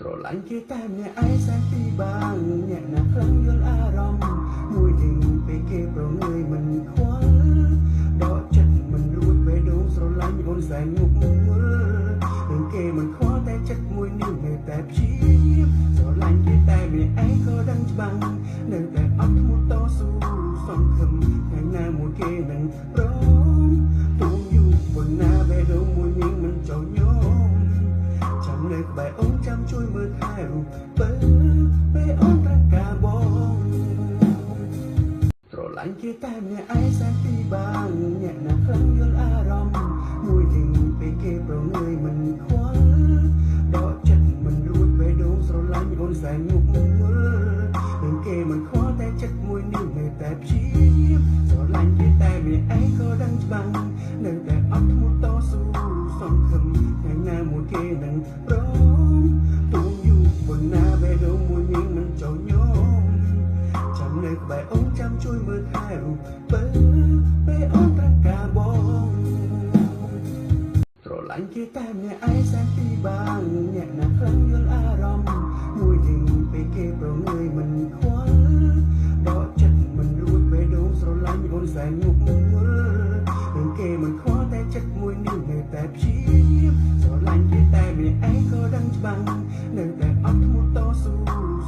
ស្រឡាញ់គេតែម្នាក់ឯងសែនពីបាងអ្នកណាខ្លឹងយល់អារម្មណ៍មួយយើងពេលគេប្រងើយមិនខ្វល់ដកចិត្តមិនរួចពេលដងស្រឡាញ់អូនសែនងប់ងល់រឿងគេមិនខ្វល់តែចិត្តមួយនេះនៅតែព្យាយាមស្រឡាញ់គេតែម្នាក់ឯងក៏ដឹងច្បាស់នៅតែអត់ធ្មត់តស៊ូសង្ឃឹមថ្ងៃណាមួយគេនឹងព្រមទូយូរប៉ុណ្ណាពេលដងមួយញញមិនចូលញោមចាំនៅក្បែរអូនចាំជួយមើលថែរូបពេលអូនត្រូវការបងស្រឡាញ់គេតែម្នាក់ឯងសែនពីបាងអ្នកណាខ្លឹងយល់អារម្មណ៍មួយយើងពេលគេប្រងើយមិនខ្វល់ដកចិត្តមិនរួចពេលដងស្រឡាញ់អូនសែនងប់ងល់រឿងគេមិនខ្វល់តែចិត្តមួយនេះនៅតែព្យាយាមស្រឡាញ់គេតែម្នាក់ឯងក៏ដឹងច្បាស់នៅតែអត់ធ្មត់តស៊ូសង្ឃឹមថ្ងៃណាមួយគេនឹងព្រមទូយូរប៉ុណ្ណាពេលដងមួយញញមិនចូលញោមចាំនៅក្បែរអូនចាំជួយមើលថែរូបពេលអូនត្រូវការបងស្រឡាញ់គេតែម្នាក់ឯងសែនពីបាងអ្នកណាខ្លឹងយល់អារម្មណ៍មួយយើងពេលគេប្រងើយមិនខ្វល់ដកចិត្តមិនរួចពេលដងស្រឡាញ់អូនសែនងប់ងល់រឿងគេមិនខ្វល់តែចិត្តមួយនេះនៅតែព្យាយាមស្រឡាញ់គេតែម្នាក់ឯងក៏ដឹងច្បាស់នៅតែអត់ធ្មត់តស៊ូ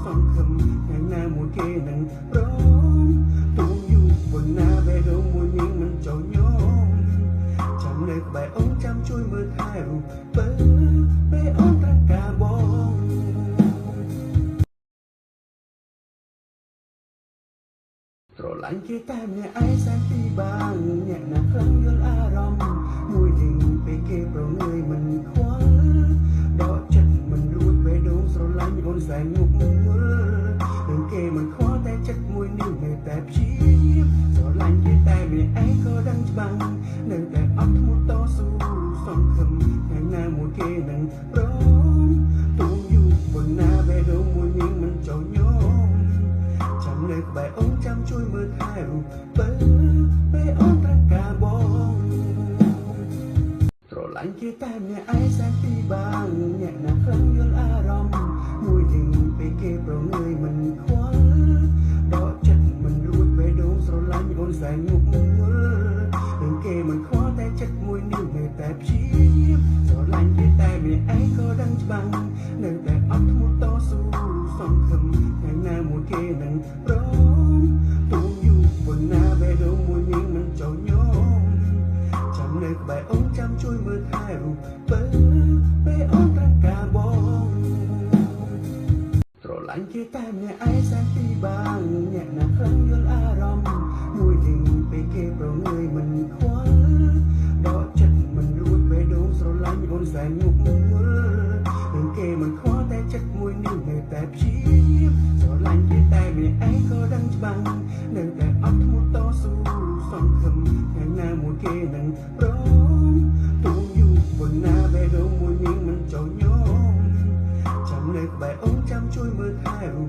សង្ឃឹមថ្ងៃណាមួយគេនឹងព្រមទូយូរប៉ុណ្ណាពេលដងមួយញញមិនចូលញោមចាំនៅក្បែរអូនចាំជួយមើលថែរូបពេលអូនត្រូវការបងស្រឡាញ់គេតែម្នាក់ឯងសែនពីបាងអ្នកណាខ្លឹងយល់អារម្មណ៍មួយយើងពេលគេប្រងើយមិនខ្វល់ដកចិត្តមិនរួចពេលដងស្រឡាញ់អូនសែនងប់ងល់រឿងគេមិនខ្វល់តែចិត្តមួយនេះនៅតែព្យាយាមស្រឡាញ់គេតែម្នាក់ឯងក៏ដឹងច្បាស់នៅតែអត់ធ្មត់តស៊ូសង្ឃឹមថ្ងៃណាមួយគេនឹងព្រមទូយូរប៉ុណ្ណាពេលដងមួយញញមិនចូលញោមចាំនៅក្បែរអូនចាំជួយមើលថែរូបពេលអូនត្រូវការបងស្រឡាញ់គេតែម្នាក់ឯងសែនពីបាងអ្នកណាខ្លឹងយល់អារម្មណ៍មួយយើងពេលគេប្រងើយមិនខ្វល់ដកចិត្តមិនរួចពេលដងស្រឡាញ់អូនសែនងប់ងល់រឿងគេមិនខ្វល់តែចិត្តមួយនេះនៅតែព្យាយាមស្រឡាញ់គេតែម្នាក់ឯងក៏ដឹងច្បាស់នៅតែអត់ធ្មត់តស៊ូសង្ឃឹមថ្ងៃណាមួយគេនឹងព្រមទូយូរប៉ុណ្ណាពេលដងមួយញញមិនចូលញោមចាំនៅក្បែរអូនចាំជួយមើលថែរូបពេលអូនត្រូវការបងស្រឡាញ់គេតែម្នាក់ឯងសែនពីបាងអ្នកណាខ្លឹងយល់អារម្មណ៍មួយយើងពេលគេប្រងើយមិនខ្វល់ដកចិត្តមិនរួចពេលដងស្រឡាញ់អូនសែនងប់ងល់រឿងគេមិនខ្វល់តែចិត្តមួយនេះនៅតែព្យាយាមស្រឡាញ់គេតែម្នាក់ឯងក៏ដឹងច្បាស់នៅតែអត់ធ្មត់តស៊ូសង្ឃឹមថ្ងៃណាមួយគេនឹងព្រមទូយូរប៉ុណ្ណាពេលដងមួយញញមិនចូលញោមចាំនៅក្បែរអូនចាំជួយមើលថែរូប